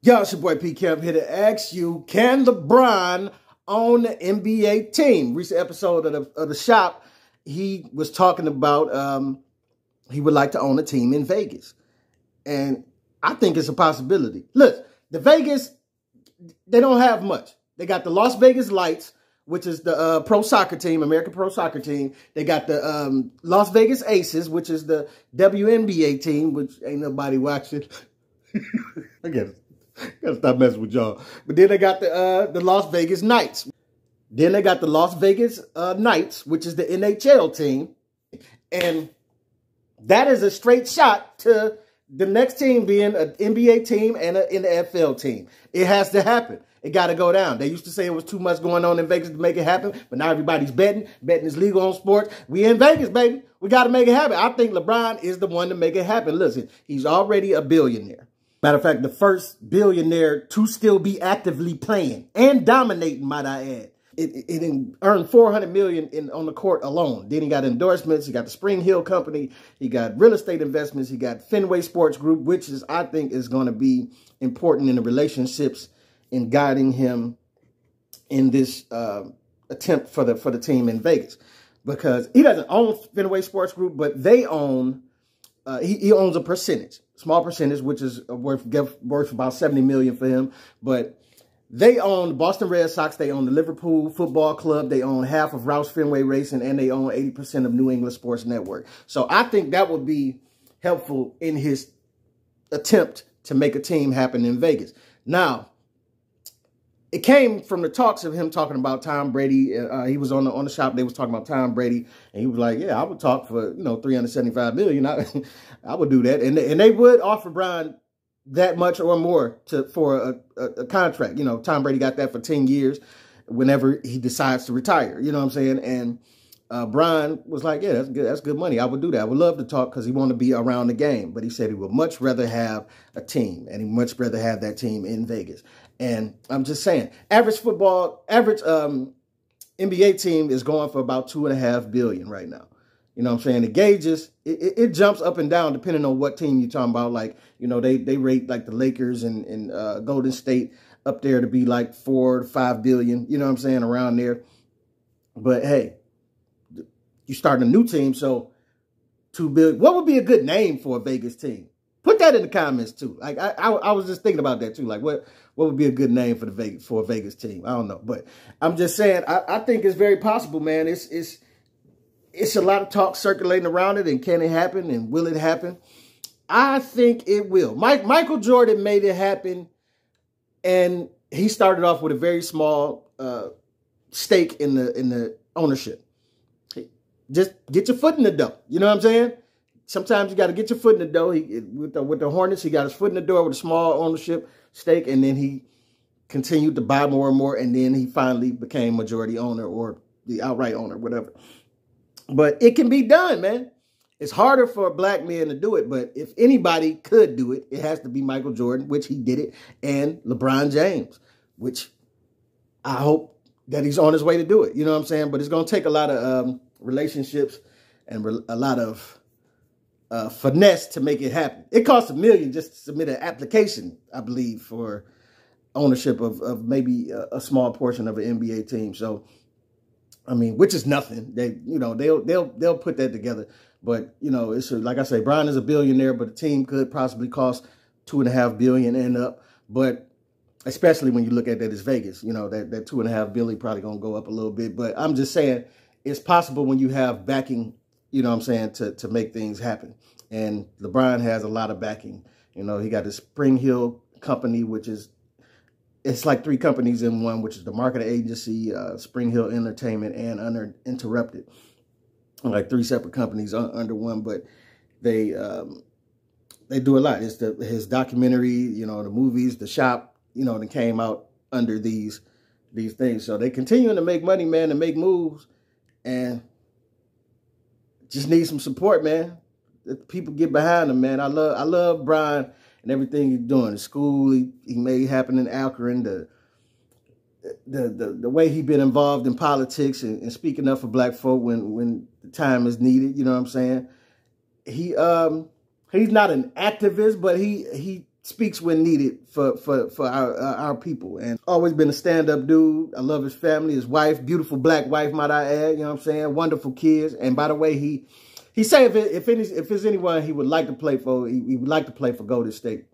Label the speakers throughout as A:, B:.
A: Yo, it's your boy P. Kemp here to ask you, can LeBron own the NBA team? Recent episode of the shop, he was talking about he would like to own a team in Vegas. And I think it's a possibility. Look, the Vegas, they don't have much. They got the Las Vegas Lights, which is the pro soccer team, American pro soccer team. They got the Las Vegas Aces, which is the WNBA team, which ain't nobody watching. I gotta stop messing with y'all. But then they got the Las Vegas Knights. Then they got the Las Vegas Knights, which is the NHL team. And that is a straight shot to the next team being an NBA team and an NFL team. It has to happen. It got to go down. They used to say it was too much going on in Vegas to make it happen, but now everybody's betting. Betting is legal on sports. We in Vegas, baby. We got to make it happen. I think LeBron is the one to make it happen. Listen, he's already a billionaire. Matter of fact, the first billionaire to still be actively playing and dominating, might I add. It earned $400 million on the court alone. Then he got endorsements. He got the Spring Hill Company. He got real estate investments. He got Fenway Sports Group, which is, I think, is going to be important in the relationships in guiding him in this attempt for the team in Vegas, because he doesn't own Fenway Sports Group, but they own. He owns a percentage, small percentage, which is worth about $70 million for him, but. They own the Boston Red Sox, they own the Liverpool Football Club, they own half of Roush Fenway Racing, and they own 80% of New England Sports Network. So I think that would be helpful in his attempt to make a team happen in Vegas. Now, it came from the talks of him talking about Tom Brady. He was on the shop, they was talking about Tom Brady, and he was like, yeah, I would talk for, $375 million. I would do that. And they would offer Brian that much or more for a contract. Tom Brady got that for 10 years whenever he decides to retire. You know what I'm saying? And Brian was like, yeah, that's good. That's good money. I would do that. I would love to talk because he wanted to be around the game. But he said he would much rather have a team, and he'd much rather have that team in Vegas. And I'm just saying, average NBA team is going for about $2.5 billion right now. You know what I'm saying? The gauges, it jumps up and down depending on what team you're talking about. Like, they rate like the Lakers and Golden State up there to be like $4 to $5 billion. You know what I'm saying? Around there. But hey, you start a new team, so $2 billion. What would be a good name for a Vegas team? Put that in the comments too. Like I was just thinking about that too. Like what would be a good name for a Vegas team? I don't know, but I'm just saying I think it's very possible, man. It's a lot of talk circulating around it, and can it happen, and will it happen? I think it will. Michael Jordan made it happen, and he started off with a very small stake in the ownership. Just get your foot in the door. You know what I'm saying? Sometimes you got to get your foot in the door. With the Hornets, he got his foot in the door with a small ownership stake, and then he continued to buy more and more, and then he finally became majority owner or the outright owner, whatever. But it can be done, man. It's harder for black men to do it, but if anybody could do it, it has to be Michael Jordan, which he did it, and LeBron James, which I hope that he's on his way to do it. You know what I'm saying? But it's going to take a lot of relationships and a lot of finesse to make it happen. It costs $1 million just to submit an application, I believe, for ownership of maybe a small portion of an NBA team. So, I mean, which is nothing. They'll put that together. But, it's like I say, Brian is a billionaire, but the team could possibly cost $2.5 billion and up. But especially when you look at that as Vegas, that $2.5 billion probably going to go up a little bit. But I'm just saying it's possible when you have backing, you know what I'm saying, to make things happen. And LeBron has a lot of backing. He got the Spring Hill Company, which is, it's like 3 companies in one, which is the marketing agency, Spring Hill Entertainment, and Uninterrupted. Like 3 separate companies under one, but they do a lot. It's his documentary, the movies, the shop, that came out under these things. So they continuing to make money, man, to make moves, and just need some support, man. That people get behind him, man. I love Brian and everything he's doing. The school he made happen in Akron, the way he been involved in politics and speaking up for black folk when the time is needed. You know what I'm saying? He's not an activist, but he speaks when needed for our people. And always been a stand-up dude. I love his family, his wife, beautiful black wife, might I add. You know what I'm saying? Wonderful kids. And by the way, he said if it's anyone he would like to play for, he would like to play for Golden State.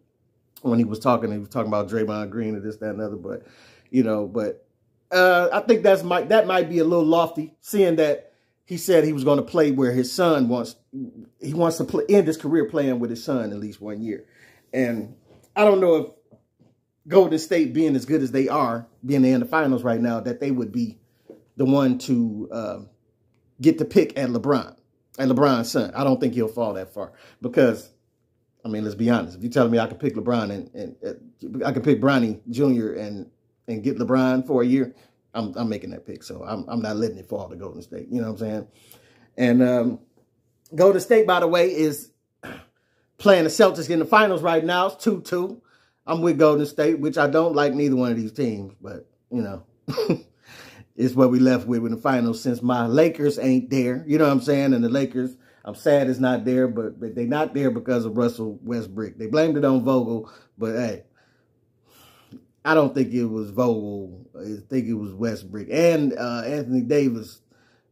A: When he was talking about Draymond Green and this, that, and the other. But, you know, I think that might be a little lofty, seeing that he said he was going to play where his son wants to end his career playing with his son at least 1 year. And I don't know if Golden State, being as good as they are, being in the finals right now, that they would be the one to get the pick at LeBron's son. I don't think he'll fall that far because, I mean, let's be honest. If you're telling me I could pick LeBron and I could pick Bronny Jr. and get LeBron for a year, I'm making that pick. So I'm not letting it fall to Golden State. You know what I'm saying? And Golden State, by the way, is playing the Celtics in the finals right now. It's 2-2. I'm with Golden State, which I don't like neither one of these teams. But, you know, it's what we left with in the finals since my Lakers ain't there. You know what I'm saying? And the Lakers, I'm sad it's not there, but they're not there because of Russell Westbrook. They blamed it on Vogel, but hey, I don't think it was Vogel. I think it was Westbrook. And Anthony Davis,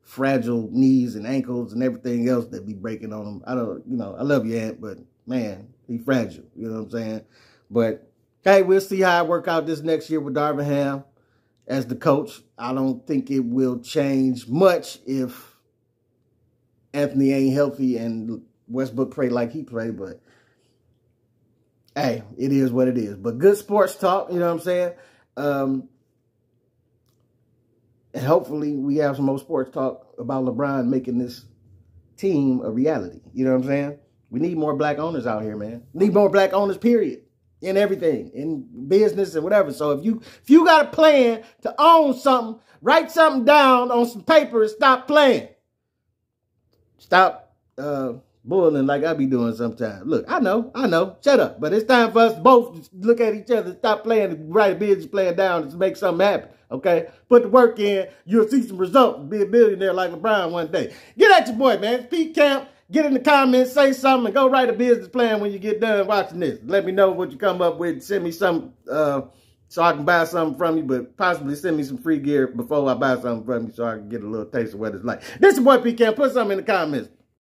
A: fragile knees and ankles and everything else that be breaking on him. I love you, Ant, but man, he fragile. You know what I'm saying? But hey, we'll see how it work out this next year with Darvin Ham as the coach. I don't think it will change much if Anthony ain't healthy and Westbrook play like he played, but hey, it is what it is. But good sports talk, you know what I'm saying? And hopefully we have some more sports talk about LeBron making this team a reality. You know what I'm saying? We need more black owners out here, man. We need more black owners, period. In everything, in business and whatever. So if you got a plan to own something, write something down on some paper and stop playing. Stop bullying like I be doing sometimes. Look, I know. Shut up. But it's time for us both to look at each other, stop playing, and write a business plan down to make something happen. Okay? Put the work in. You'll see some results. Be a billionaire like LeBron one day. Get at your boy, man. It's Pete Camp. Get in the comments, say something, and go write a business plan when you get done watching this. Let me know what you come up with. Send me some so I can buy something from you, but possibly send me some free gear before I buy something from you so I can get a little taste of what it's like. This is your boy Pete Camp. Put something in the comments.